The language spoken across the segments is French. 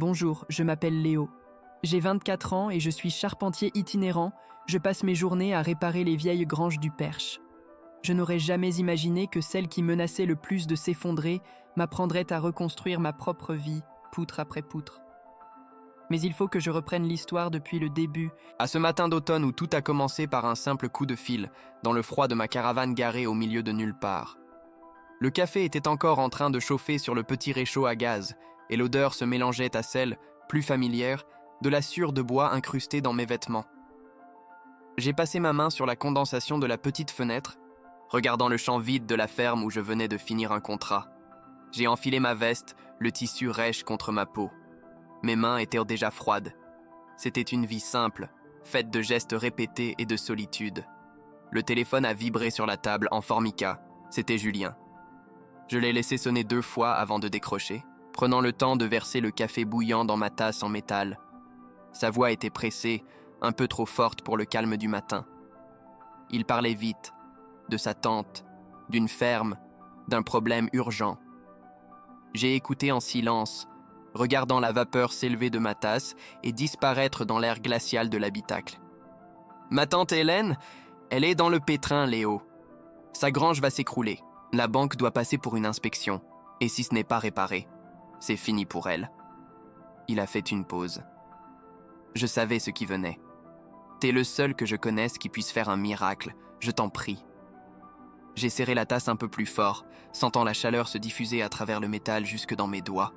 Bonjour, je m'appelle Léo. J'ai 24 ans et je suis charpentier itinérant. Je passe mes journées à réparer les vieilles granges du Perche. Je n'aurais jamais imaginé que celle qui menaçait le plus de s'effondrer m'apprendrait à reconstruire ma propre vie, poutre après poutre. Mais il faut que je reprenne l'histoire depuis le début. À ce matin d'automne où tout a commencé par un simple coup de fil, dans le froid de ma caravane garée au milieu de nulle part. Le café était encore en train de chauffer sur le petit réchaud à gaz, et l'odeur se mélangeait à celle, plus familière, de la sciure de bois incrustée dans mes vêtements. J'ai passé ma main sur la condensation de la petite fenêtre, regardant le champ vide de la ferme où je venais de finir un contrat. J'ai enfilé ma veste, le tissu rêche contre ma peau. Mes mains étaient déjà froides. C'était une vie simple, faite de gestes répétés et de solitude. Le téléphone a vibré sur la table en formica. C'était Julien. Je l'ai laissé sonner 2 fois avant de décrocher, prenant le temps de verser le café bouillant dans ma tasse en métal. Sa voix était pressée, un peu trop forte pour le calme du matin. Il parlait vite, de sa tante, d'une ferme, d'un problème urgent. J'ai écouté en silence, regardant la vapeur s'élever de ma tasse et disparaître dans l'air glacial de l'habitacle. Ma tante Hélène, elle est dans le pétrin, Léo. Sa grange va s'écrouler. La banque doit passer pour une inspection. Et si ce n'est pas réparé, c'est fini pour elle. Il a fait une pause. Je savais ce qui venait. T'es le seul que je connaisse qui puisse faire un miracle, je t'en prie. J'ai serré la tasse un peu plus fort, sentant la chaleur se diffuser à travers le métal jusque dans mes doigts.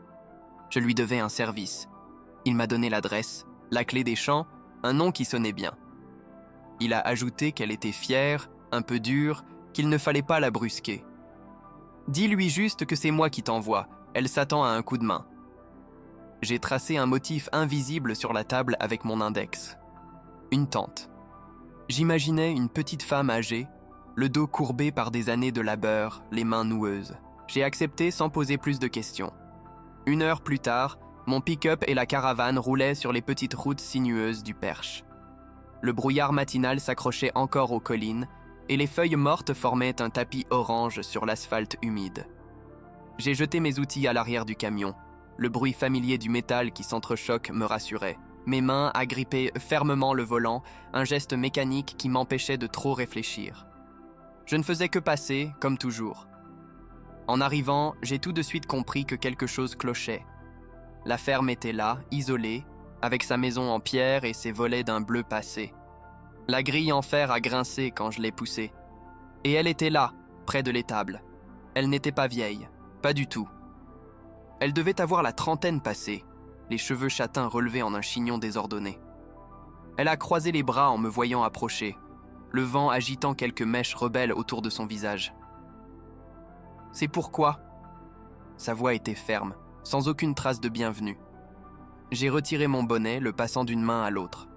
Je lui devais un service. Il m'a donné l'adresse, la clé des champs, un nom qui sonnait bien. Il a ajouté qu'elle était fière, un peu dure, qu'il ne fallait pas la brusquer. Dis-lui juste que c'est moi qui t'envoie, elle s'attend à un coup de main. J'ai tracé un motif invisible sur la table avec mon index. Une tente. J'imaginais une petite femme âgée, le dos courbé par des années de labeur, les mains noueuses. J'ai accepté sans poser plus de questions. 1 heure plus tard, mon pick-up et la caravane roulaient sur les petites routes sinueuses du Perche. Le brouillard matinal s'accrochait encore aux collines et les feuilles mortes formaient un tapis orange sur l'asphalte humide. J'ai jeté mes outils à l'arrière du camion. Le bruit familier du métal qui s'entrechoque me rassurait. Mes mains agrippaient fermement le volant, un geste mécanique qui m'empêchait de trop réfléchir. Je ne faisais que passer, comme toujours. En arrivant, j'ai tout de suite compris que quelque chose clochait. La ferme était là, isolée, avec sa maison en pierre et ses volets d'un bleu passé. La grille en fer a grincé quand je l'ai poussée. Et elle était là, près de l'étable. Elle n'était pas vieille, pas du tout. Elle devait avoir la trentaine passée, les cheveux châtains relevés en un chignon désordonné. Elle a croisé les bras en me voyant approcher, le vent agitant quelques mèches rebelles autour de son visage. « C'est pourquoi ?» Sa voix était ferme, sans aucune trace de bienvenue. J'ai retiré mon bonnet, le passant d'une main à l'autre.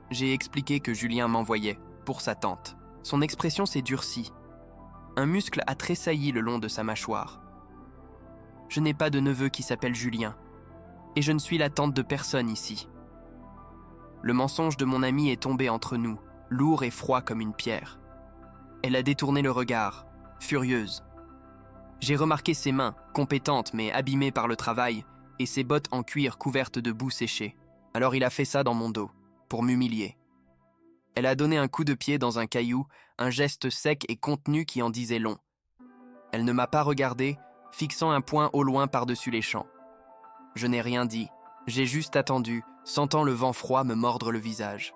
J'ai expliqué que Julien m'envoyait, pour sa tante. Son expression s'est durcie. Un muscle a tressailli le long de sa mâchoire. Je n'ai pas de neveu qui s'appelle Julien, et je ne suis la tante de personne ici. Le mensonge de mon amie est tombé entre nous, lourd et froid comme une pierre. Elle a détourné le regard, furieuse. J'ai remarqué ses mains, compétentes mais abîmées par le travail, et ses bottes en cuir couvertes de boue séchée. Alors il a fait ça dans mon dos, pour m'humilier. Elle a donné un coup de pied dans un caillou, un geste sec et contenu qui en disait long. Elle ne m'a pas regardé, fixant un point au loin par-dessus les champs. Je n'ai rien dit, j'ai juste attendu, sentant le vent froid me mordre le visage.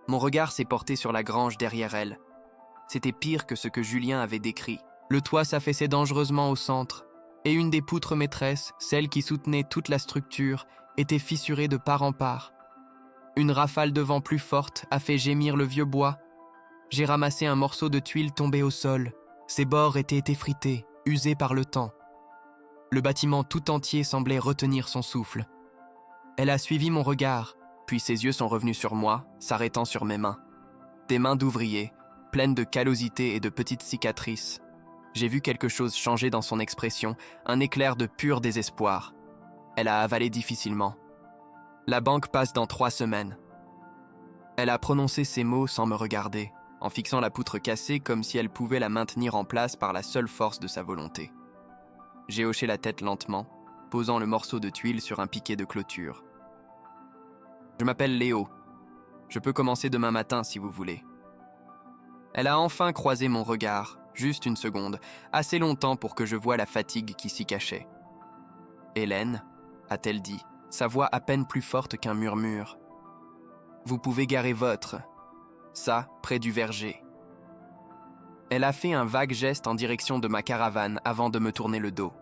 Mon regard s'est porté sur la grange derrière elle. C'était pire que ce que Julien avait décrit. Le toit s'affaissait dangereusement au centre, et une des poutres maîtresses, celle qui soutenait toute la structure, était fissurée de part en part. Une rafale de vent plus forte a fait gémir le vieux bois. J'ai ramassé un morceau de tuile tombé au sol. Ses bords étaient effrités, usés par le temps. Le bâtiment tout entier semblait retenir son souffle. Elle a suivi mon regard, puis ses yeux sont revenus sur moi, s'arrêtant sur mes mains. Des mains d'ouvrier, pleines de callosité et de petites cicatrices. J'ai vu quelque chose changer dans son expression, un éclair de pur désespoir. Elle a avalé difficilement. La banque passe dans 3 semaines. Elle a prononcé ces mots sans me regarder, en fixant la poutre cassée comme si elle pouvait la maintenir en place par la seule force de sa volonté. J'ai hoché la tête lentement, posant le morceau de tuile sur un piquet de clôture. Je m'appelle Léo. Je peux commencer demain matin si vous voulez. Elle a enfin croisé mon regard, juste une seconde, assez longtemps pour que je voie la fatigue qui s'y cachait. Hélène, a-t-elle dit, sa voix à peine plus forte qu'un murmure. Vous pouvez garer votre, ça, près du verger. Elle a fait un vague geste en direction de ma caravane avant de me tourner le dos.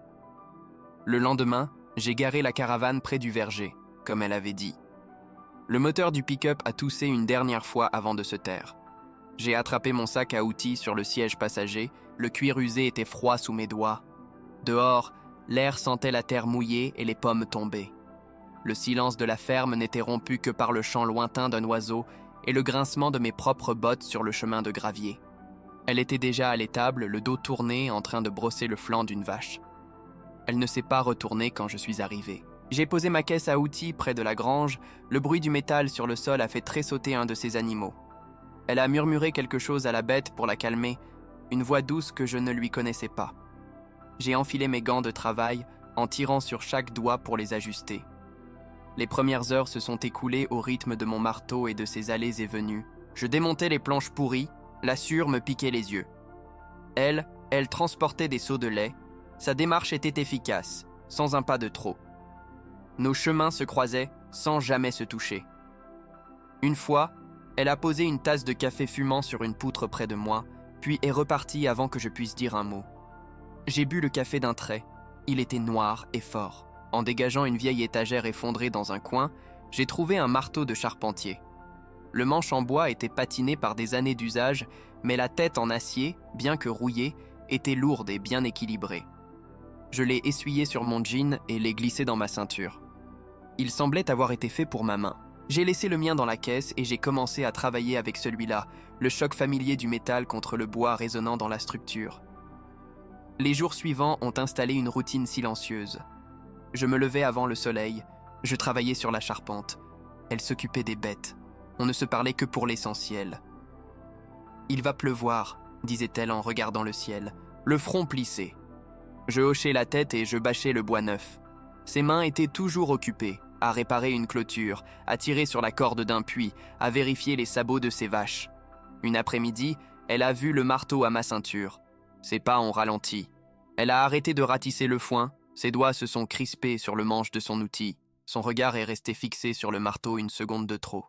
Le lendemain, j'ai garé la caravane près du verger, comme elle avait dit. Le moteur du pick-up a toussé une dernière fois avant de se taire. J'ai attrapé mon sac à outils sur le siège passager, le cuir usé était froid sous mes doigts. Dehors, l'air sentait la terre mouillée et les pommes tombées. Le silence de la ferme n'était rompu que par le chant lointain d'un oiseau et le grincement de mes propres bottes sur le chemin de gravier. Elle était déjà à l'étable, le dos tourné, en train de brosser le flanc d'une vache. Elle ne s'est pas retournée quand je suis arrivé. J'ai posé ma caisse à outils près de la grange, le bruit du métal sur le sol a fait tressauter un de ces animaux. Elle a murmuré quelque chose à la bête pour la calmer, une voix douce que je ne lui connaissais pas. J'ai enfilé mes gants de travail en tirant sur chaque doigt pour les ajuster. Les premières heures se sont écoulées au rythme de mon marteau et de ses allées et venues. Je démontais les planches pourries, la sciure me piquait les yeux. Elle transportait des seaux de lait. Sa démarche était efficace, sans un pas de trop. Nos chemins se croisaient sans jamais se toucher. Une fois, elle a posé une tasse de café fumant sur une poutre près de moi, puis est repartie avant que je puisse dire un mot. J'ai bu le café d'un trait. Il était noir et fort. En dégageant une vieille étagère effondrée dans un coin, j'ai trouvé un marteau de charpentier. Le manche en bois était patiné par des années d'usage, mais la tête en acier, bien que rouillée, était lourde et bien équilibrée. Je l'ai essuyé sur mon jean et l'ai glissé dans ma ceinture. Il semblait avoir été fait pour ma main. J'ai laissé le mien dans la caisse et j'ai commencé à travailler avec celui-là, le choc familier du métal contre le bois résonnant dans la structure. Les jours suivants ont installé une routine silencieuse. Je me levais avant le soleil, je travaillais sur la charpente. Elle s'occupait des bêtes. On ne se parlait que pour l'essentiel. « Il va pleuvoir », disait-elle en regardant le ciel, le front plissé. Je hochais la tête et je bâchais le bois neuf. Ses mains étaient toujours occupées, à réparer une clôture, à tirer sur la corde d'un puits, à vérifier les sabots de ses vaches. Une après-midi, elle a vu le marteau à ma ceinture. Ses pas ont ralenti. Elle a arrêté de ratisser le foin, ses doigts se sont crispés sur le manche de son outil. Son regard est resté fixé sur le marteau une seconde de trop.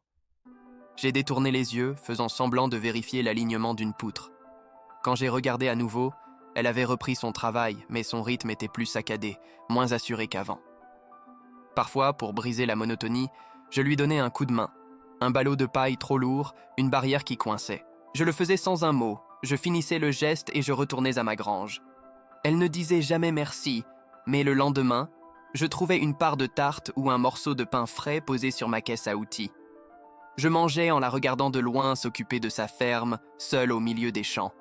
J'ai détourné les yeux, faisant semblant de vérifier l'alignement d'une poutre. Quand j'ai regardé à nouveau, elle avait repris son travail, mais son rythme était plus saccadé, moins assuré qu'avant. Parfois, pour briser la monotonie, je lui donnais un coup de main. Un ballot de paille trop lourd, une barrière qui coinçait. Je le faisais sans un mot, je finissais le geste et je retournais à ma grange. Elle ne disait jamais merci, mais le lendemain, je trouvais une part de tarte ou un morceau de pain frais posé sur ma caisse à outils. Je mangeais en la regardant de loin s'occuper de sa ferme, seule au milieu des champs.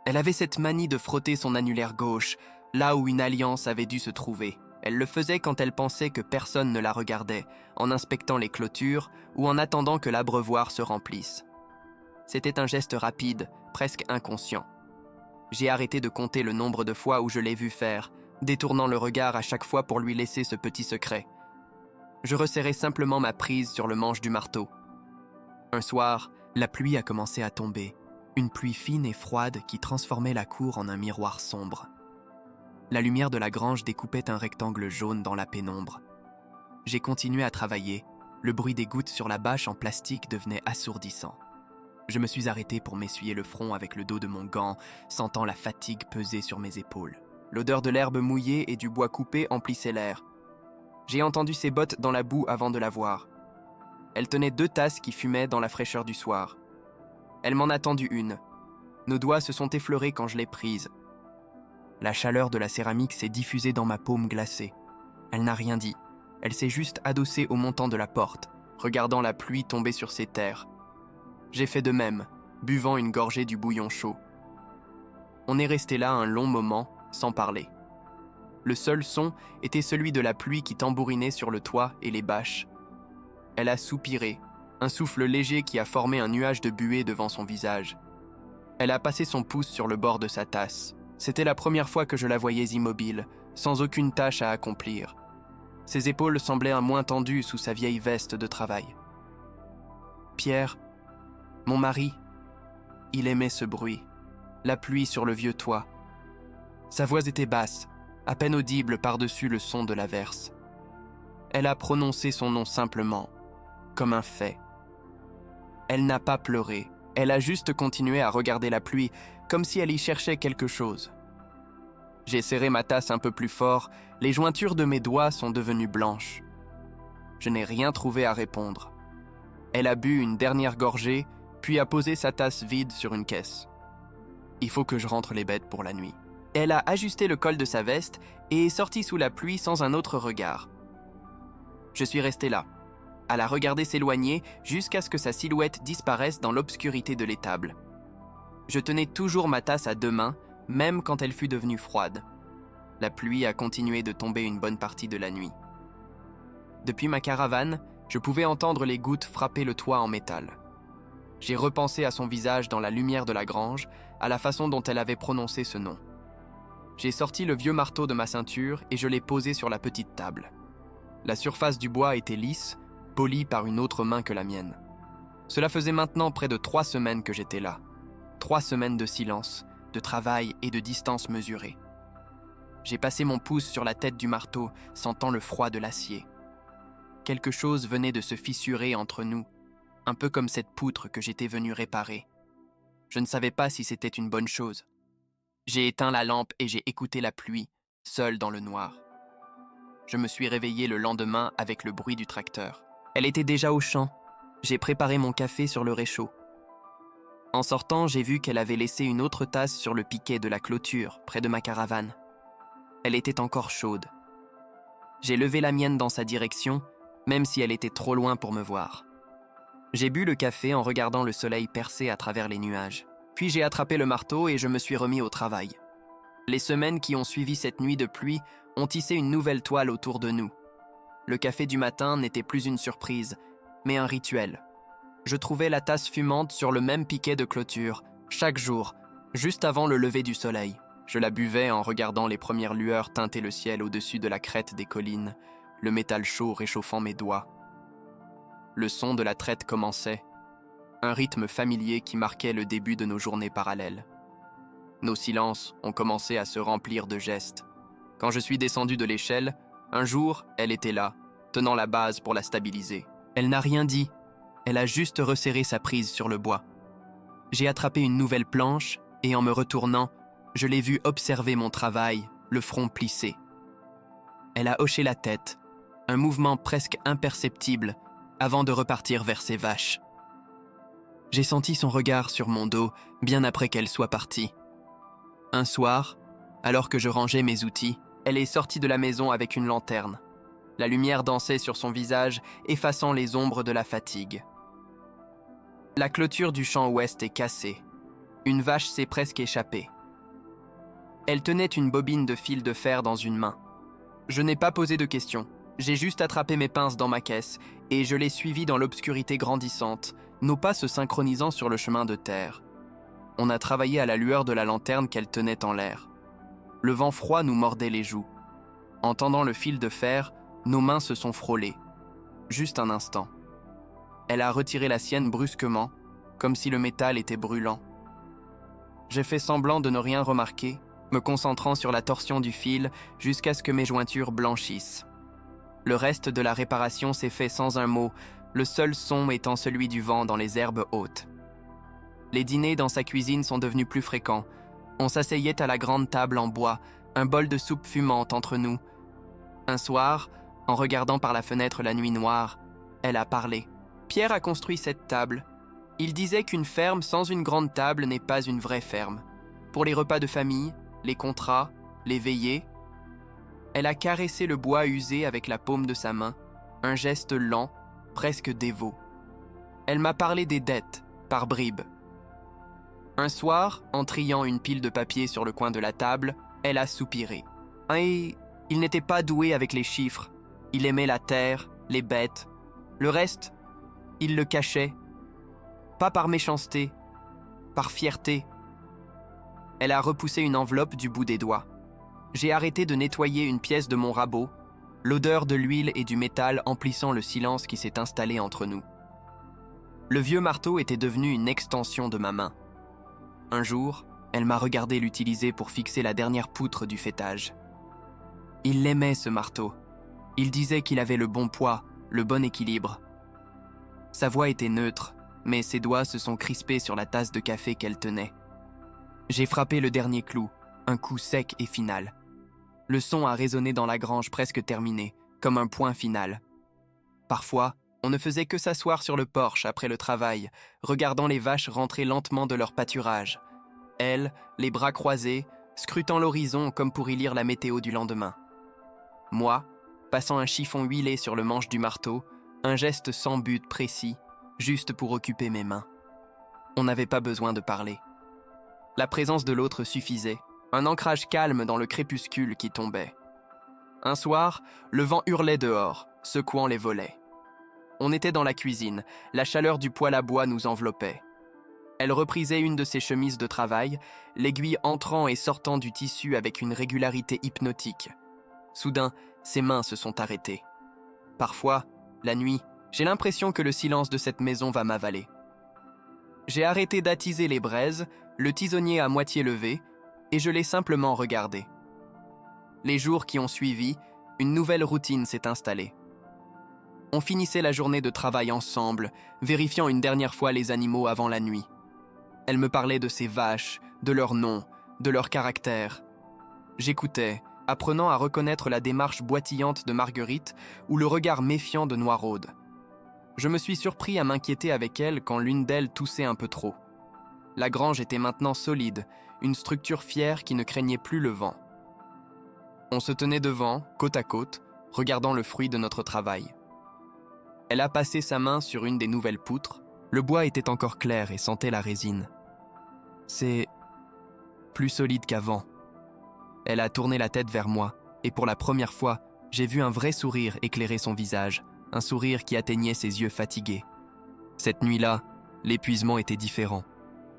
Elle avait cette manie de frotter son annulaire gauche, là où une alliance avait dû se trouver. Elle le faisait quand elle pensait que personne ne la regardait, en inspectant les clôtures ou en attendant que l'abreuvoir se remplisse. C'était un geste rapide, presque inconscient. J'ai arrêté de compter le nombre de fois où je l'ai vu faire, détournant le regard à chaque fois pour lui laisser ce petit secret. Je resserrais simplement ma prise sur le manche du marteau. Un soir, la pluie a commencé à tomber, une pluie fine et froide qui transformait la cour en un miroir sombre. La lumière de la grange découpait un rectangle jaune dans la pénombre. J'ai continué à travailler, le bruit des gouttes sur la bâche en plastique devenait assourdissant. Je me suis arrêté pour m'essuyer le front avec le dos de mon gant, sentant la fatigue peser sur mes épaules. L'odeur de l'herbe mouillée et du bois coupé emplissait l'air. J'ai entendu ses bottes dans la boue avant de la voir. Elle tenait 2 tasses qui fumaient dans la fraîcheur du soir. Elle m'en a tendu une. Nos doigts se sont effleurés quand je l'ai prise. La chaleur de la céramique s'est diffusée dans ma paume glacée. Elle n'a rien dit. Elle s'est juste adossée au montant de la porte, regardant la pluie tomber sur ses terres. J'ai fait de même, buvant une gorgée du bouillon chaud. On est resté là un long moment, sans parler. Le seul son était celui de la pluie qui tambourinait sur le toit et les bâches. Elle a soupiré, un souffle léger qui a formé un nuage de buée devant son visage. Elle a passé son pouce sur le bord de sa tasse. C'était la première fois que je la voyais immobile, sans aucune tâche à accomplir. Ses épaules semblaient moins tendues sous sa vieille veste de travail. Pierre, mon mari, il aimait ce bruit, la pluie sur le vieux toit. Sa voix était basse, à peine audible par-dessus le son de l'averse. Elle a prononcé son nom simplement, comme un fait. Elle n'a pas pleuré, elle a juste continué à regarder la pluie, comme si elle y cherchait quelque chose. J'ai serré ma tasse un peu plus fort, les jointures de mes doigts sont devenues blanches. Je n'ai rien trouvé à répondre. Elle a bu une dernière gorgée, puis a posé sa tasse vide sur une caisse. Il faut que je rentre les bêtes pour la nuit. Elle a ajusté le col de sa veste et est sortie sous la pluie sans un autre regard. Je suis resté là, à la regarder s'éloigner jusqu'à ce que sa silhouette disparaisse dans l'obscurité de l'étable. Je tenais toujours ma tasse à 2 mains, même quand elle fut devenue froide. La pluie a continué de tomber une bonne partie de la nuit. Depuis ma caravane, je pouvais entendre les gouttes frapper le toit en métal. J'ai repensé à son visage dans la lumière de la grange, à la façon dont elle avait prononcé ce nom. J'ai sorti le vieux marteau de ma ceinture et je l'ai posé sur la petite table. La surface du bois était lisse, polie par une autre main que la mienne. Cela faisait maintenant près de 3 semaines que j'étais là. 3 semaines de silence, de travail et de distance mesurée. J'ai passé mon pouce sur la tête du marteau, sentant le froid de l'acier. Quelque chose venait de se fissurer entre nous, un peu comme cette poutre que j'étais venu réparer. Je ne savais pas si c'était une bonne chose. J'ai éteint la lampe et j'ai écouté la pluie, seul dans le noir. Je me suis réveillé le lendemain avec le bruit du tracteur. Elle était déjà au champ. J'ai préparé mon café sur le réchaud. En sortant, j'ai vu qu'elle avait laissé une autre tasse sur le piquet de la clôture, près de ma caravane. Elle était encore chaude. J'ai levé la mienne dans sa direction, même si elle était trop loin pour me voir. J'ai bu le café en regardant le soleil percer à travers les nuages. Puis j'ai attrapé le marteau et je me suis remis au travail. Les semaines qui ont suivi cette nuit de pluie ont tissé une nouvelle toile autour de nous. Le café du matin n'était plus une surprise, mais un rituel. Je trouvais la tasse fumante sur le même piquet de clôture, chaque jour, juste avant le lever du soleil. Je la buvais en regardant les premières lueurs teinter le ciel au-dessus de la crête des collines, le métal chaud réchauffant mes doigts. Le son de la traite commençait, un rythme familier qui marquait le début de nos journées parallèles. Nos silences ont commencé à se remplir de gestes. Quand je suis descendu de l'échelle, un jour, elle était là, tenant la base pour la stabiliser. Elle n'a rien dit, elle a juste resserré sa prise sur le bois. J'ai attrapé une nouvelle planche et en me retournant, je l'ai vue observer mon travail, le front plissé. Elle a hoché la tête, un mouvement presque imperceptible, avant de repartir vers ses vaches. J'ai senti son regard sur mon dos, bien après qu'elle soit partie. Un soir, alors que je rangeais mes outils, elle est sortie de la maison avec une lanterne. La lumière dansait sur son visage, effaçant les ombres de la fatigue. La clôture du champ ouest est cassée. Une vache s'est presque échappée. Elle tenait une bobine de fil de fer dans une main. Je n'ai pas posé de questions. J'ai juste attrapé mes pinces dans ma caisse et je l'ai suivie dans l'obscurité grandissante, nos pas se synchronisant sur le chemin de terre. On a travaillé à la lueur de la lanterne qu'elle tenait en l'air. Le vent froid nous mordait les joues. En tendant le fil de fer, nos mains se sont frôlées. Juste un instant. Elle a retiré la sienne brusquement, comme si le métal était brûlant. J'ai fait semblant de ne rien remarquer, me concentrant sur la torsion du fil jusqu'à ce que mes jointures blanchissent. Le reste de la réparation s'est fait sans un mot, le seul son étant celui du vent dans les herbes hautes. Les dîners dans sa cuisine sont devenus plus fréquents. On s'asseyait à la grande table en bois, un bol de soupe fumante entre nous. Un soir, en regardant par la fenêtre la nuit noire, elle a parlé. Pierre a construit cette table. Il disait qu'une ferme sans une grande table n'est pas une vraie ferme. Pour les repas de famille, les contrats, les veillées. Elle a caressé le bois usé avec la paume de sa main, un geste lent, presque dévot. Elle m'a parlé des dettes, par bribes. Un soir, en triant une pile de papier sur le coin de la table, elle a soupiré. Et il n'était pas doué avec les chiffres. Il aimait la terre, les bêtes. Le reste, il le cachait. Pas par méchanceté, par fierté. Elle a repoussé une enveloppe du bout des doigts. J'ai arrêté de nettoyer une pièce de mon rabot, l'odeur de l'huile et du métal emplissant le silence qui s'est installé entre nous. Le vieux marteau était devenu une extension de ma main. Un jour, elle m'a regardé l'utiliser pour fixer la dernière poutre du faîtage. Il l'aimait, ce marteau. Il disait qu'il avait le bon poids, le bon équilibre. Sa voix était neutre, mais ses doigts se sont crispés sur la tasse de café qu'elle tenait. J'ai frappé le dernier clou, un coup sec et final. Le son a résonné dans la grange presque terminée, comme un point final. Parfois, on ne faisait que s'asseoir sur le porche après le travail, regardant les vaches rentrer lentement de leur pâturage. Elle, les bras croisés, scrutant l'horizon comme pour y lire la météo du lendemain. Moi, passant un chiffon huilé sur le manche du marteau, un geste sans but précis, juste pour occuper mes mains. On n'avait pas besoin de parler. La présence de l'autre suffisait, un ancrage calme dans le crépuscule qui tombait. Un soir, le vent hurlait dehors, secouant les volets. On était dans la cuisine, la chaleur du poêle à bois nous enveloppait. Elle reprisait une de ses chemises de travail, l'aiguille entrant et sortant du tissu avec une régularité hypnotique. Soudain, ses mains se sont arrêtées. Parfois, la nuit, j'ai l'impression que le silence de cette maison va m'avaler. J'ai arrêté d'attiser les braises, le tisonnier à moitié levé, et je l'ai simplement regardé. Les jours qui ont suivi, une nouvelle routine s'est installée. On finissait la journée de travail ensemble, vérifiant une dernière fois les animaux avant la nuit. Elle me parlait de ses vaches, de leurs noms, de leur caractère. J'écoutais, apprenant à reconnaître la démarche boitillante de Marguerite ou le regard méfiant de Noiraude. Je me suis surpris à m'inquiéter avec elle quand l'une d'elles toussait un peu trop. La grange était maintenant solide, une structure fière qui ne craignait plus le vent. On se tenait devant, côte à côte, regardant le fruit de notre travail. Elle a passé sa main sur une des nouvelles poutres. Le bois était encore clair et sentait la résine. C'est plus solide qu'avant. Elle a tourné la tête vers moi, et pour la première fois, j'ai vu un vrai sourire éclairer son visage, un sourire qui atteignait ses yeux fatigués. Cette nuit-là, l'épuisement était différent.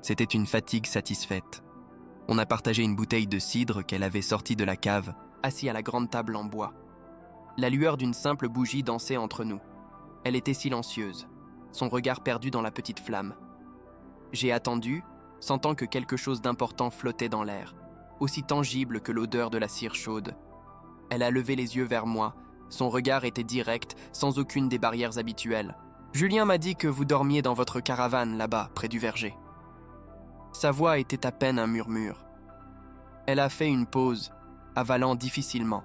C'était une fatigue satisfaite. On a partagé une bouteille de cidre qu'elle avait sortie de la cave, assis à la grande table en bois. La lueur d'une simple bougie dansait entre nous. Elle était silencieuse, son regard perdu dans la petite flamme. J'ai attendu, sentant que quelque chose d'important flottait dans l'air, aussi tangible que l'odeur de la cire chaude. Elle a levé les yeux vers moi, son regard était direct, sans aucune des barrières habituelles. « Julien m'a dit que vous dormiez dans votre caravane là-bas, près du verger. » Sa voix était à peine un murmure. Elle a fait une pause, avalant difficilement.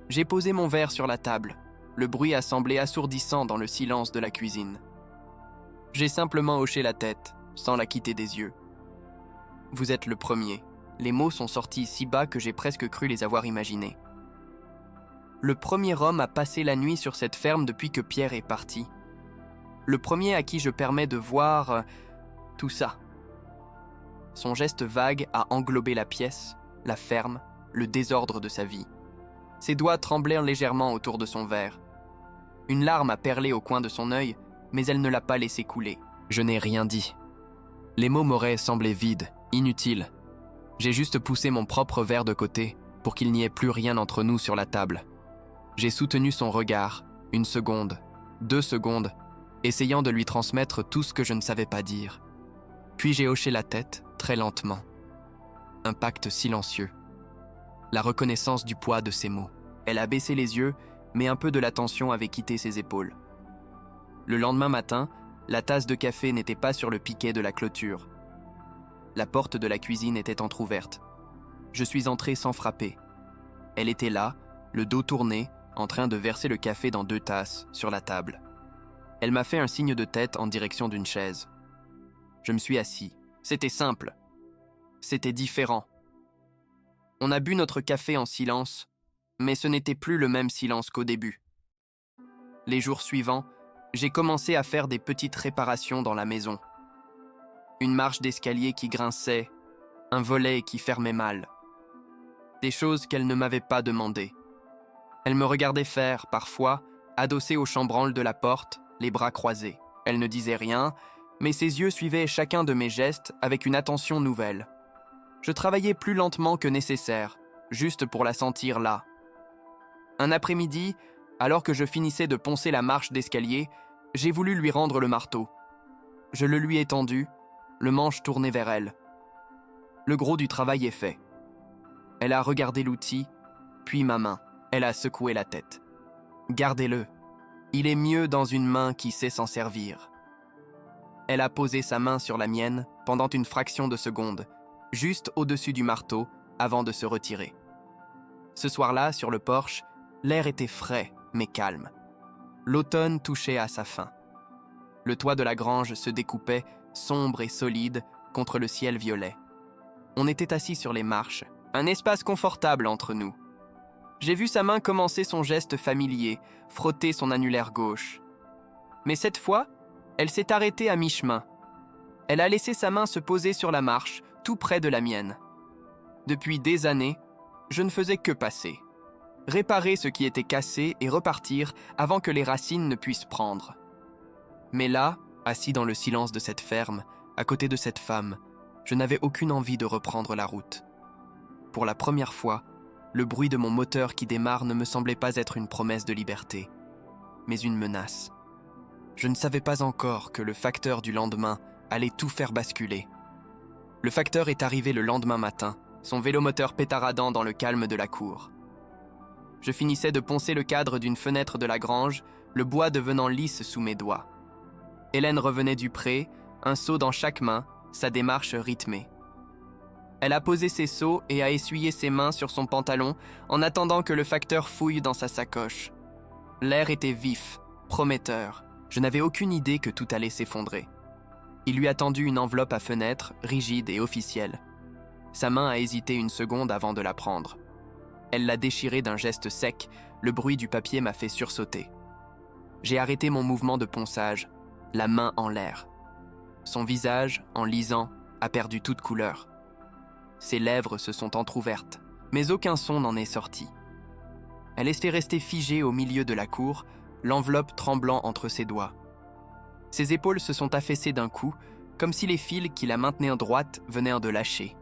J'ai posé mon verre sur la table. Le bruit a semblé assourdissant dans le silence de la cuisine. J'ai simplement hoché la tête, sans la quitter des yeux. « Vous êtes le premier. » Les mots sont sortis si bas que j'ai presque cru les avoir imaginés. Le premier homme à passer la nuit sur cette ferme depuis que Pierre est parti. Le premier à qui je permets de voir tout ça. Son geste vague a englobé la pièce, la ferme, le désordre de sa vie. Ses doigts tremblèrent légèrement autour de son verre. Une larme a perlé au coin de son œil, mais elle ne l'a pas laissé couler. Je n'ai rien dit. Les mots m'auraient semblé vides, inutiles. J'ai juste poussé mon propre verre de côté pour qu'il n'y ait plus rien entre nous sur la table. J'ai soutenu son regard, 1 seconde, 2 secondes, essayant de lui transmettre tout ce que je ne savais pas dire. Puis j'ai hoché la tête, très lentement. Un pacte silencieux. La reconnaissance du poids de ses mots. Elle a baissé les yeux, mais un peu de la tension avait quitté ses épaules. Le lendemain matin, la tasse de café n'était pas sur le piquet de la clôture. La porte de la cuisine était entr'ouverte. Je suis entré sans frapper. Elle était là, le dos tourné, en train de verser le café dans 2 tasses, sur la table. Elle m'a fait un signe de tête en direction d'une chaise. Je me suis assis. C'était simple. C'était différent. On a bu notre café en silence, mais ce n'était plus le même silence qu'au début. Les jours suivants, j'ai commencé à faire des petites réparations dans la maison. Une marche d'escalier qui grinçait, un volet qui fermait mal. Des choses qu'elle ne m'avait pas demandées. Elle me regardait faire, parfois, adossée au chambranle de la porte, les bras croisés. Elle ne disait rien, mais ses yeux suivaient chacun de mes gestes avec une attention nouvelle. Je travaillais plus lentement que nécessaire. juste pour la sentir là. Un après-midi, alors que je finissais de poncer la marche d'escalier, j'ai voulu lui rendre le marteau. Je le lui ai tendu, le manche tourné vers elle. Le gros du travail est fait. Elle a regardé l'outil, puis ma main. Elle a secoué la tête. Gardez-le. Il est mieux dans une main qui sait s'en servir. Elle a posé sa main sur la mienne pendant une fraction de seconde, juste au-dessus du marteau, avant de se retirer. Ce soir-là, sur le porche, l'air était frais, mais calme. L'automne touchait à sa fin. Le toit de la grange se découpait, sombre et solide, contre le ciel violet. On était assis sur les marches, un espace confortable entre nous. J'ai vu sa main commencer son geste familier, frotter son annulaire gauche. Mais cette fois, elle s'est arrêtée à mi-chemin. Elle a laissé sa main se poser sur la marche, tout près de la mienne. Depuis des années, je ne faisais que passer. Réparer ce qui était cassé et repartir avant que les racines ne puissent prendre. Mais là, assis dans le silence de cette ferme, à côté de cette femme, je n'avais aucune envie de reprendre la route. Pour la première fois, le bruit de mon moteur qui démarre ne me semblait pas être une promesse de liberté, mais une menace. Je ne savais pas encore que le facteur du lendemain allait tout faire basculer. Le facteur est arrivé le lendemain matin, son vélomoteur pétaradant dans le calme de la cour. Je finissais de poncer le cadre d'une fenêtre de la grange, le bois devenant lisse sous mes doigts. Hélène revenait du pré, un seau dans chaque main, sa démarche rythmée. Elle a posé ses seaux et a essuyé ses mains sur son pantalon en attendant que le facteur fouille dans sa sacoche. L'air était vif, prometteur. Je n'avais aucune idée que tout allait s'effondrer. Il lui a tendu une enveloppe à fenêtre, rigide et officielle. Sa main a hésité une seconde avant de la prendre. Elle l'a déchirée d'un geste sec, le bruit du papier m'a fait sursauter. J'ai arrêté mon mouvement de ponçage, la main en l'air. Son visage, en lisant, a perdu toute couleur. Ses lèvres se sont entr'ouvertes, mais aucun son n'en est sorti. Elle était restée figée au milieu de la cour, l'enveloppe tremblant entre ses doigts. Ses épaules se sont affaissées d'un coup, comme si les fils qui la maintenaient droite venaient de lâcher.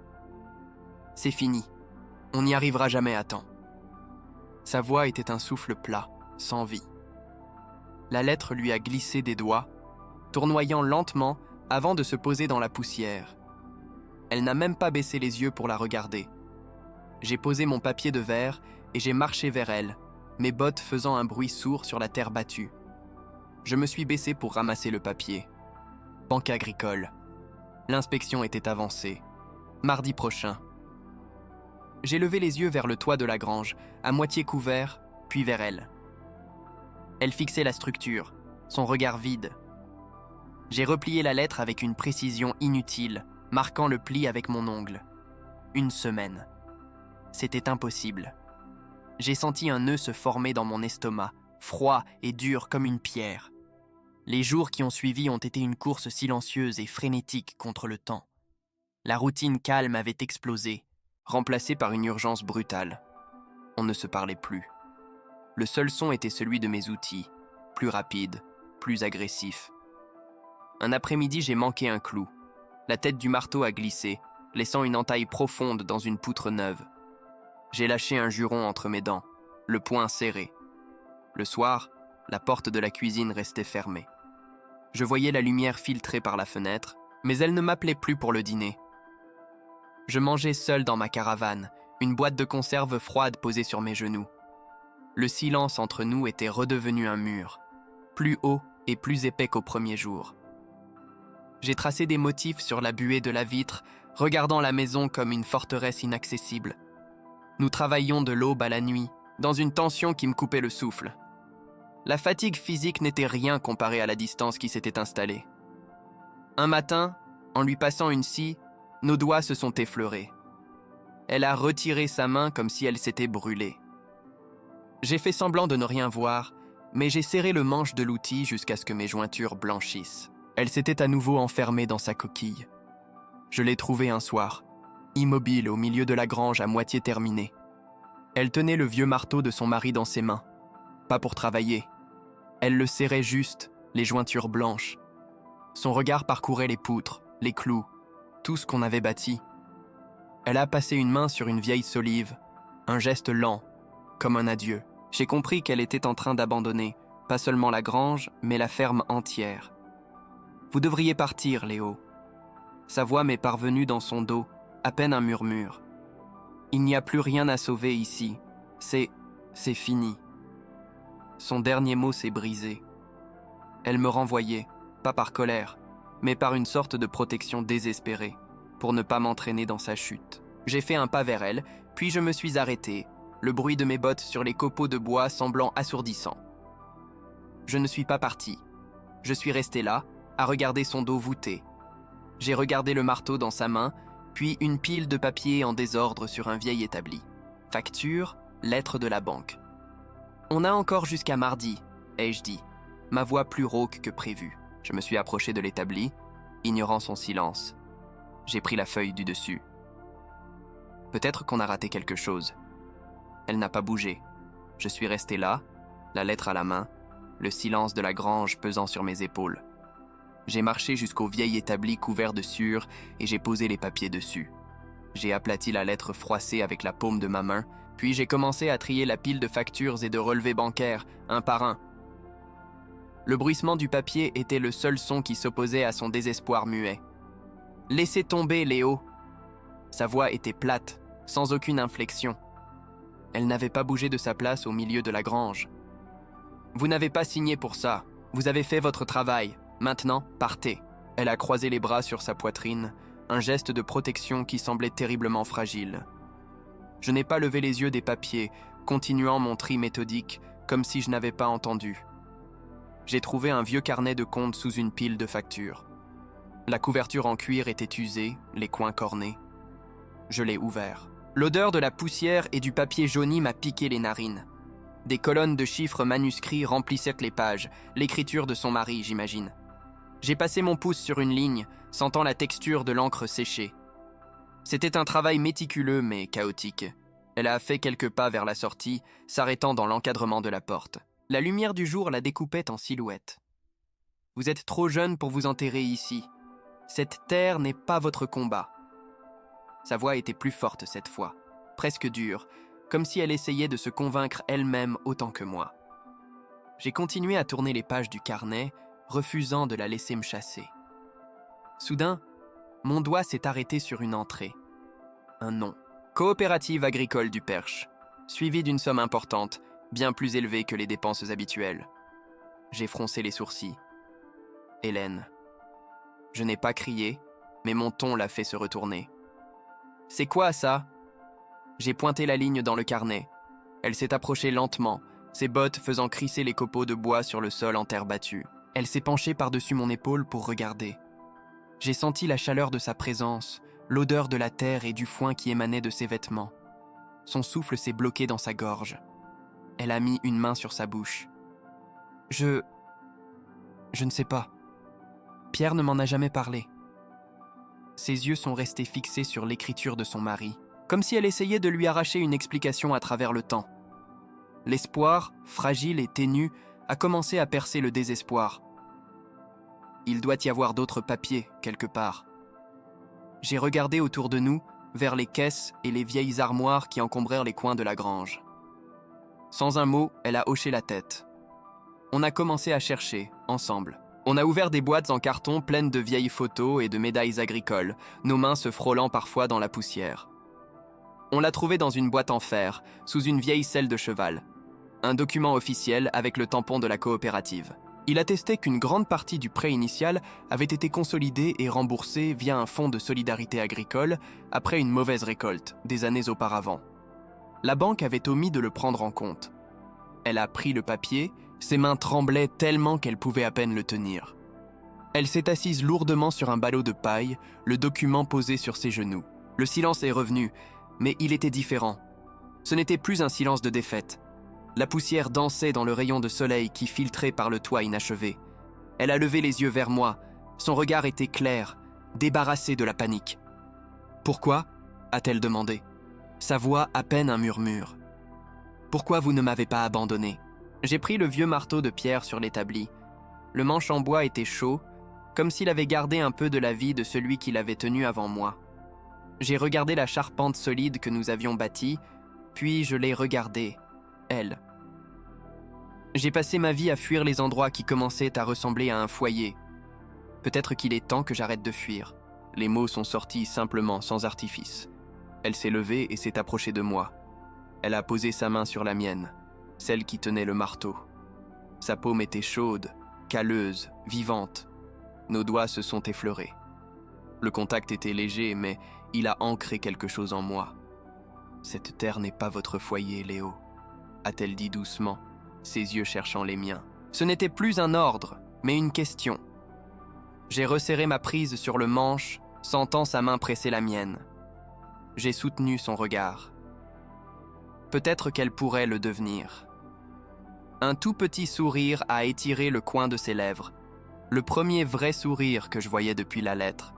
C'est fini. On n'y arrivera jamais à temps. Sa voix était un souffle plat, sans vie. La lettre lui a glissé des doigts, tournoyant lentement avant de se poser dans la poussière. Elle n'a même pas baissé les yeux pour la regarder. J'ai posé mon papier de verre et j'ai marché vers elle, mes bottes faisant un bruit sourd sur la terre battue. Je me suis baissé pour ramasser le papier. Banque agricole. L'inspection était avancée. Mardi prochain. J'ai levé les yeux vers le toit de la grange, à moitié couvert, puis vers elle. Elle fixait la structure, son regard vide. J'ai replié la lettre avec une précision inutile, marquant le pli avec mon ongle. 1 semaine. C'était impossible. J'ai senti un nœud se former dans mon estomac, froid et dur comme une pierre. Les jours qui ont suivi ont été une course silencieuse et frénétique contre le temps. La routine calme avait explosé, remplacée par une urgence brutale. On ne se parlait plus. Le seul son était celui de mes outils, plus rapide, plus agressif. Un après-midi, j'ai manqué un clou. La tête du marteau a glissé, laissant une entaille profonde dans une poutre neuve. J'ai lâché un juron entre mes dents, le poing serré. Le soir, la porte de la cuisine restait fermée. Je voyais la lumière filtrer par la fenêtre, mais elle ne m'appelait plus pour le dîner. Je mangeais seul dans ma caravane, une boîte de conserve froide posée sur mes genoux. Le silence entre nous était redevenu un mur, plus haut et plus épais qu'au premier jour. J'ai tracé des motifs sur la buée de la vitre, regardant la maison comme une forteresse inaccessible. Nous travaillions de l'aube à la nuit, dans une tension qui me coupait le souffle. La fatigue physique n'était rien comparée à la distance qui s'était installée. Un matin, en lui passant une scie, nos doigts se sont effleurés. Elle a retiré sa main comme si elle s'était brûlée. J'ai fait semblant de ne rien voir, mais j'ai serré le manche de l'outil jusqu'à ce que mes jointures blanchissent. Elle s'était à nouveau enfermée dans sa coquille. Je l'ai trouvée un soir, immobile au milieu de la grange à moitié terminée. Elle tenait le vieux marteau de son mari dans ses mains, pas pour travailler. Elle le serrait juste, les jointures blanches. Son regard parcourait les poutres, les clous, tout ce qu'on avait bâti. Elle a passé une main sur une vieille solive, Un geste lent, comme un adieu. J'ai compris qu'elle était en train d'abandonner, pas seulement la grange, mais la ferme entière. « Vous devriez partir, Léo. » Sa voix m'est parvenue dans son dos, à peine un murmure. « Il n'y a plus rien à sauver ici. C'est fini. » Son dernier mot s'est brisé. Elle me renvoyait, pas par colère, mais par une sorte de protection désespérée, pour ne pas m'entraîner dans sa chute. J'ai fait un pas vers elle, puis je me suis arrêté, le bruit de mes bottes sur les copeaux de bois semblant assourdissant. Je ne suis pas parti. Je suis resté là, à regarder son dos voûté. J'ai regardé le marteau dans sa main, puis une pile de papiers en désordre sur un vieil établi. Facture, lettre de la banque. « On a encore jusqu'à mardi », ai-je dit, ma voix plus rauque que prévu. Je me suis approché de l'établi, ignorant son silence. J'ai pris la feuille du dessus. Peut-être qu'on a raté quelque chose. Elle n'a pas bougé. Je suis resté là, la lettre à la main, le silence de la grange pesant sur mes épaules. J'ai marché jusqu'au vieil établi couvert de sueur et j'ai posé les papiers dessus. J'ai aplati la lettre froissée avec la paume de ma main, puis j'ai commencé à trier la pile de factures et de relevés bancaires, un par un. Le bruissement du papier était le seul son qui s'opposait à son désespoir muet. « Laissez tomber, Léo !» Sa voix était plate, sans aucune inflexion. Elle n'avait pas bougé de sa place au milieu de la grange. « Vous n'avez pas signé pour ça. Vous avez fait votre travail. Maintenant, partez. » Elle a croisé les bras sur sa poitrine, un geste de protection qui semblait terriblement fragile. Je n'ai pas levé les yeux des papiers, continuant mon tri méthodique, comme si je n'avais pas entendu. J'ai trouvé un vieux carnet de comptes sous une pile de factures. La couverture en cuir était usée, les coins cornés. Je l'ai ouvert. L'odeur de la poussière et du papier jauni m'a piqué les narines. Des colonnes de chiffres manuscrits remplissaient les pages, l'écriture de son mari, j'imagine. J'ai passé mon pouce sur une ligne, sentant la texture de l'encre séchée. C'était un travail méticuleux mais chaotique. Elle a fait quelques pas vers la sortie, s'arrêtant dans l'encadrement de la porte. La lumière du jour la découpait en silhouette. « Vous êtes trop jeune pour vous enterrer ici. Cette terre n'est pas votre combat. » Sa voix était plus forte cette fois, presque dure, comme si elle essayait de se convaincre elle-même autant que moi. J'ai continué à tourner les pages du carnet, refusant de la laisser me chasser. Soudain, mon doigt s'est arrêté sur une entrée. Un nom. Coopérative agricole du Perche, suivi d'une somme importante, bien plus élevée que les dépenses habituelles. J'ai froncé les sourcils. Hélène. Je n'ai pas crié, mais mon ton l'a fait se retourner. « C'est quoi ça ?» J'ai pointé la ligne dans le carnet. Elle s'est approchée lentement, ses bottes faisant crisser les copeaux de bois sur le sol en terre battue. Elle s'est penchée par-dessus mon épaule pour regarder. J'ai senti la chaleur de sa présence, l'odeur de la terre et du foin qui émanait de ses vêtements. Son souffle s'est bloqué dans sa gorge. Elle a mis une main sur sa bouche. Je ne sais pas. Pierre ne m'en a jamais parlé. Ses yeux sont restés fixés sur l'écriture de son mari, comme si elle essayait de lui arracher une explication à travers le temps. L'espoir, fragile et ténu, a commencé à percer le désespoir. Il doit y avoir d'autres papiers, quelque part. J'ai regardé autour de nous, vers les caisses et les vieilles armoires qui encombrèrent les coins de la grange. Sans un mot, elle a hoché la tête. On a commencé à chercher, ensemble. On a ouvert des boîtes en carton pleines de vieilles photos et de médailles agricoles, nos mains se frôlant parfois dans la poussière. On l'a trouvé dans une boîte en fer, sous une vieille selle de cheval. Un document officiel avec le tampon de la coopérative. Il attestait qu'une grande partie du prêt initial avait été consolidée et remboursée via un fonds de solidarité agricole après une mauvaise récolte, des années auparavant. La banque avait omis de le prendre en compte. Elle a pris le papier, ses mains tremblaient tellement qu'elle pouvait à peine le tenir. Elle s'est assise lourdement sur un ballot de paille, le document posé sur ses genoux. Le silence est revenu, mais il était différent. Ce n'était plus un silence de défaite. La poussière dansait dans le rayon de soleil qui filtrait par le toit inachevé. Elle a levé les yeux vers moi. Son regard était clair, débarrassé de la panique. « Pourquoi ?» a-t-elle demandé. Sa voix à peine un murmure. « Pourquoi vous ne m'avez pas abandonné ?» J'ai pris le vieux marteau de pierre sur l'établi. Le manche en bois était chaud, comme s'il avait gardé un peu de la vie de celui qui l'avait tenu avant moi. J'ai regardé la charpente solide que nous avions bâtie, Puis je l'ai regardée, elle. J'ai passé ma vie à fuir les endroits qui commençaient à ressembler à un foyer. Peut-être qu'il est temps que j'arrête de fuir. Les mots sont sortis simplement, sans artifice. Elle s'est levée et s'est approchée de moi. Elle a posé sa main sur la mienne, celle qui tenait le marteau. Sa paume était chaude, calleuse, vivante. Nos doigts se sont effleurés. Le contact était léger, mais il a ancré quelque chose en moi. « Cette terre n'est pas votre foyer, Léo », a-t-elle dit doucement, ses yeux cherchant les miens. Ce n'était plus un ordre, mais une question. J'ai resserré ma prise sur le manche, sentant sa main presser la mienne. J'ai soutenu son regard. Peut-être qu'elle pourrait le devenir. Un tout petit sourire a étiré le coin de ses lèvres, le premier vrai sourire que je voyais depuis la lettre.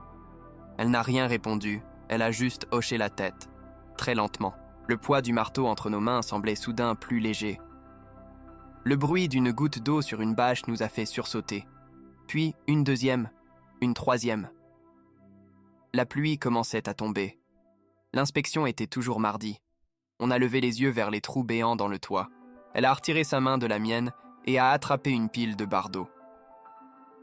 Elle n'a rien répondu, elle a juste hoché la tête, très lentement. Le poids du marteau entre nos mains semblait soudain plus léger. Le bruit d'une goutte d'eau sur une bâche nous a fait sursauter. Puis une deuxième, une troisième. La pluie commençait à tomber. L'inspection était toujours mardi. On a levé les yeux vers les trous béants dans le toit. Elle a retiré sa main de la mienne et a attrapé une pile de bardeaux.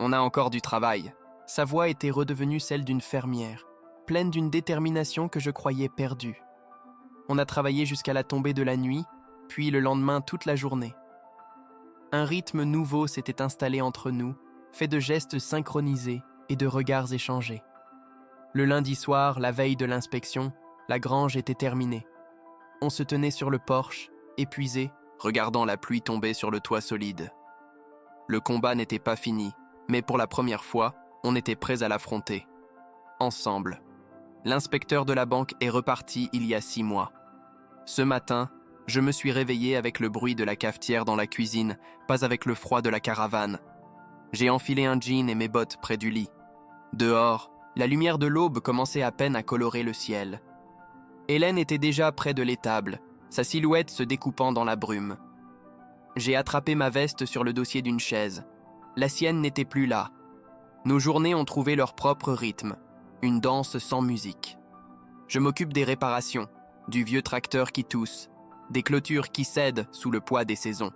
On a encore du travail. Sa voix était redevenue celle d'une fermière, pleine d'une détermination que je croyais perdue. On a travaillé jusqu'à la tombée de la nuit, puis le lendemain toute la journée. Un rythme nouveau s'était installé entre nous, fait de gestes synchronisés et de regards échangés. Le lundi soir, la veille de l'inspection, la grange était terminée. On se tenait sur le porche, épuisé, regardant la pluie tomber sur le toit solide. Le combat n'était pas fini, mais pour la première fois, on était prêts à l'affronter. Ensemble. L'inspecteur de la banque est reparti il y a 6 mois. Ce matin, je me suis réveillé avec le bruit de la cafetière dans la cuisine, pas avec le froid de la caravane. J'ai enfilé un jean et mes bottes près du lit. Dehors, la lumière de l'aube commençait à peine à colorer le ciel. Hélène était déjà près de l'étable, sa silhouette se découpant dans la brume. J'ai attrapé ma veste sur le dossier d'une chaise. La sienne n'était plus là. Nos journées ont trouvé leur propre rythme, une danse sans musique. Je m'occupe des réparations, du vieux tracteur qui tousse, des clôtures qui cèdent sous le poids des saisons.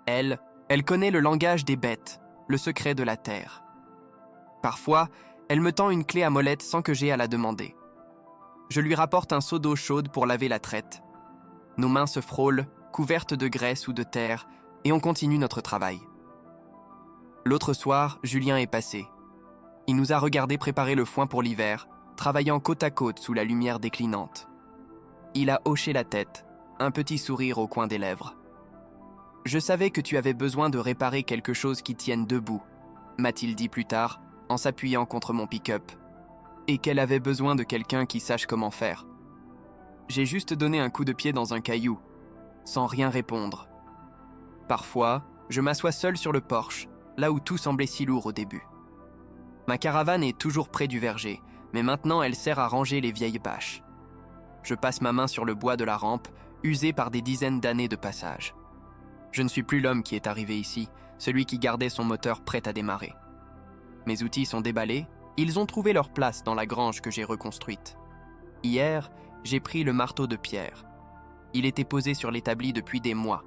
Elle connaît le langage des bêtes, le secret de la terre. Parfois, elle me tend une clé à molette sans que j'aie à la demander. Je lui rapporte un seau d'eau chaude pour laver la traite. Nos mains se frôlent, couvertes de graisse ou de terre, et on continue notre travail. L'autre soir, Julien est passé. Il nous a regardés préparer le foin pour l'hiver, travaillant côte à côte sous la lumière déclinante. Il a hoché la tête, un petit sourire au coin des lèvres. « Je savais que tu avais besoin de réparer quelque chose qui tienne debout », m'a-t-il dit plus tard, en s'appuyant contre mon pick-up, et qu'elle avait besoin de quelqu'un qui sache comment faire. J'ai juste donné un coup de pied dans un caillou, sans rien répondre. Parfois, je m'assois seul sur le porche, là où tout semblait si lourd au début. Ma caravane est toujours près du verger, mais maintenant elle sert à ranger les vieilles bâches. Je passe ma main sur le bois de la rampe, usé par des dizaines d'années de passage. Je ne suis plus l'homme qui est arrivé ici, celui qui gardait son moteur prêt à démarrer. Mes outils sont déballés, ils ont trouvé leur place dans la grange que j'ai reconstruite. Hier, j'ai pris le marteau de pierre. Il était posé sur l'établi depuis des mois.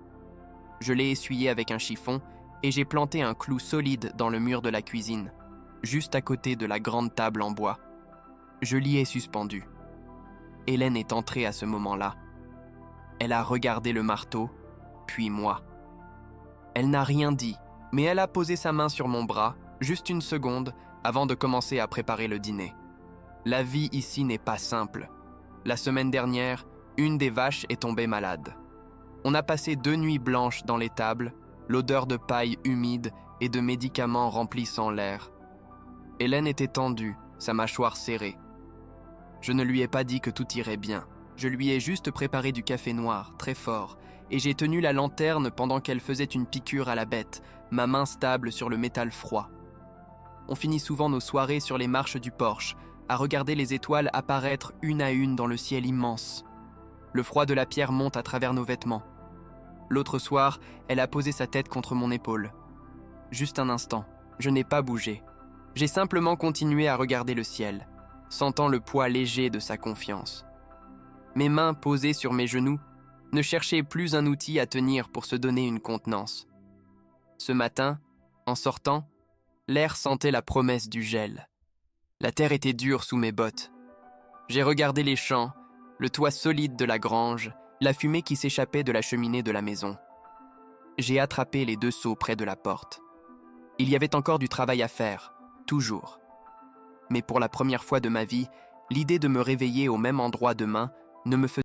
Je l'ai essuyé avec un chiffon et j'ai planté un clou solide dans le mur de la cuisine, juste à côté de la grande table en bois. Je l'y ai suspendu. Hélène est entrée à ce moment-là. Elle a regardé le marteau, puis moi. Elle n'a rien dit, mais elle a posé sa main sur mon bras, juste une seconde, avant de commencer à préparer le dîner. La vie ici n'est pas simple. La semaine dernière, une des vaches est tombée malade. On a passé 2 nuits blanches dans l'étable, l'odeur de paille humide et de médicaments remplissant l'air. Hélène était tendue, sa mâchoire serrée. Je ne lui ai pas dit que tout irait bien. Je lui ai juste préparé du café noir, très fort, et j'ai tenu la lanterne pendant qu'elle faisait une piqûre à la bête, ma main stable sur le métal froid. On finit souvent nos soirées sur les marches du porche, à regarder les étoiles apparaître une à une dans le ciel immense. Le froid de la pierre monte à travers nos vêtements. L'autre soir, elle a posé sa tête contre mon épaule. Juste un instant, je n'ai pas bougé. J'ai simplement continué à regarder le ciel, sentant le poids léger de sa confiance. mes mains posées sur mes genoux, ne cherchaient plus un outil à tenir pour se donner une contenance. Ce matin, en sortant, l'air sentait la promesse du gel. La terre était dure sous mes bottes. J'ai regardé les champs, le toit solide de la grange, la fumée qui s'échappait de la cheminée de la maison. J'ai attrapé les 2 seaux près de la porte. Il y avait encore du travail à faire, toujours. Mais pour la première fois de ma vie, l'idée de me réveiller au même endroit demain ne me faisait